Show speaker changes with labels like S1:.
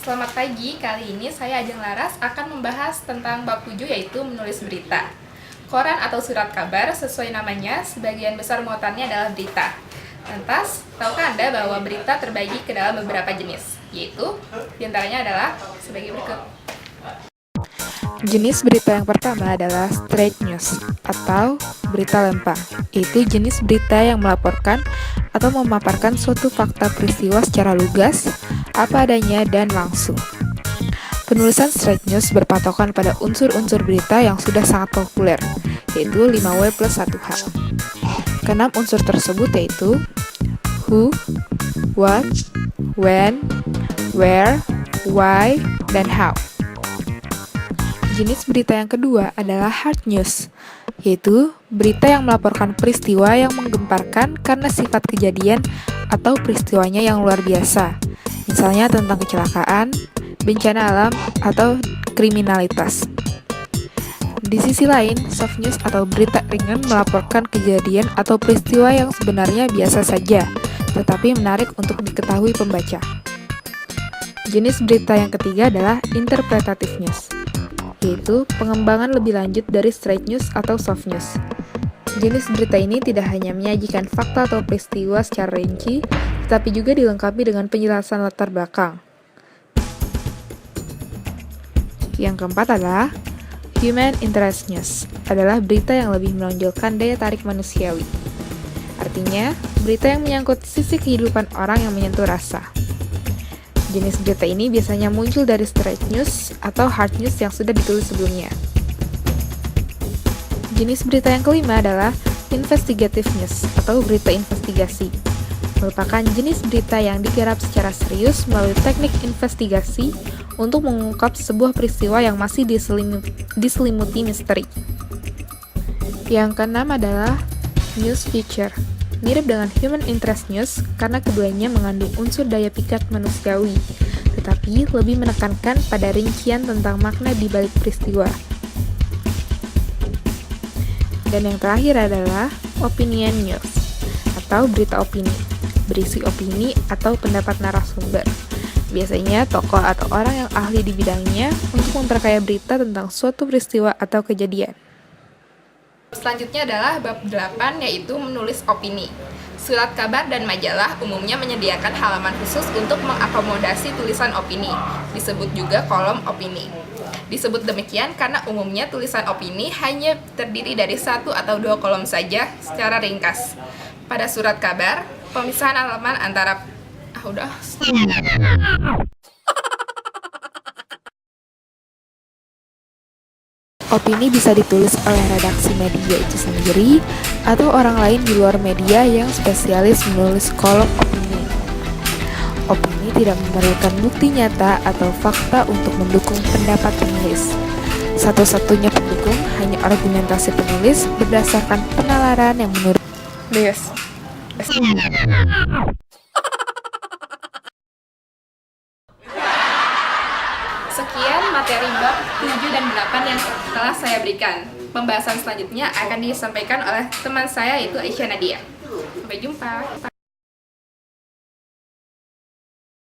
S1: Selamat pagi, kali ini saya Ajeng Laras akan membahas tentang bab 7 yaitu menulis berita. Koran atau surat kabar sesuai namanya, sebagian besar muatannya adalah berita. Lantas, tahukah Anda bahwa berita terbagi ke dalam beberapa jenis, yaitu diantaranya adalah sebagai berikut.
S2: Jenis berita yang pertama adalah straight news atau berita lempang, yaitu jenis berita yang melaporkan atau memaparkan suatu fakta peristiwa secara lugas, apa adanya, dan langsung. Penulisan straight news berpatokan pada unsur-unsur berita yang sudah sangat populer, yaitu 5W plus 1H. Keenam unsur tersebut yaitu who, what, when, where, why, dan how. Jenis berita yang kedua adalah hard news, yaitu berita yang melaporkan peristiwa yang menggemparkan karena sifat kejadian atau peristiwanya yang luar biasa, misalnya tentang kecelakaan, bencana alam, atau kriminalitas. Di sisi lain, soft news atau berita ringan melaporkan kejadian atau peristiwa yang sebenarnya biasa saja, tetapi menarik untuk diketahui pembaca. Jenis berita yang ketiga adalah interpretative news, yaitu pengembangan lebih lanjut dari straight news atau soft news. Jenis berita ini tidak hanya menyajikan fakta atau peristiwa secara rinci, tetapi juga dilengkapi dengan penjelasan latar belakang. Yang keempat adalah human interest news, adalah berita yang lebih menonjolkan daya tarik manusiawi. Artinya, berita yang menyangkut sisi kehidupan orang yang menyentuh rasa. Jenis berita ini biasanya muncul dari straight news atau hard news yang sudah ditulis sebelumnya. Jenis berita yang kelima adalah investigative news atau berita investigasi. Merupakan jenis berita yang digarap secara serius melalui teknik investigasi untuk mengungkap sebuah peristiwa yang masih diselimuti misteri. Yang keenam adalah news feature. Mirip dengan human interest news karena keduanya mengandung unsur daya pikat manusiawi, tetapi lebih menekankan pada rincian tentang makna di balik peristiwa. Dan yang terakhir adalah opinion news atau berita opini, berisi opini atau pendapat narasumber. Biasanya tokoh atau orang yang ahli di bidangnya untuk memperkaya berita tentang suatu peristiwa atau kejadian.
S1: Selanjutnya adalah bab 8 yaitu menulis opini. Surat kabar dan majalah umumnya menyediakan halaman khusus untuk mengakomodasi tulisan opini, disebut juga kolom opini. Disebut demikian karena umumnya tulisan opini hanya terdiri dari 1 atau 2 kolom saja secara ringkas. Pada surat kabar, pemisahan halaman antara
S2: Opini bisa ditulis oleh redaksi media itu sendiri atau orang lain di luar media yang spesialis menulis kolom opini. Opini tidak memerlukan bukti nyata atau fakta untuk mendukung pendapat penulis. Satu-satunya pendukung hanya argumentasi penulis berdasarkan penalaran yang menurut
S1: Sekian materi bab 7 dan 8 yang telah saya berikan. Pembahasan selanjutnya akan disampaikan oleh teman saya yaitu Aisyah Nadia. Sampai jumpa.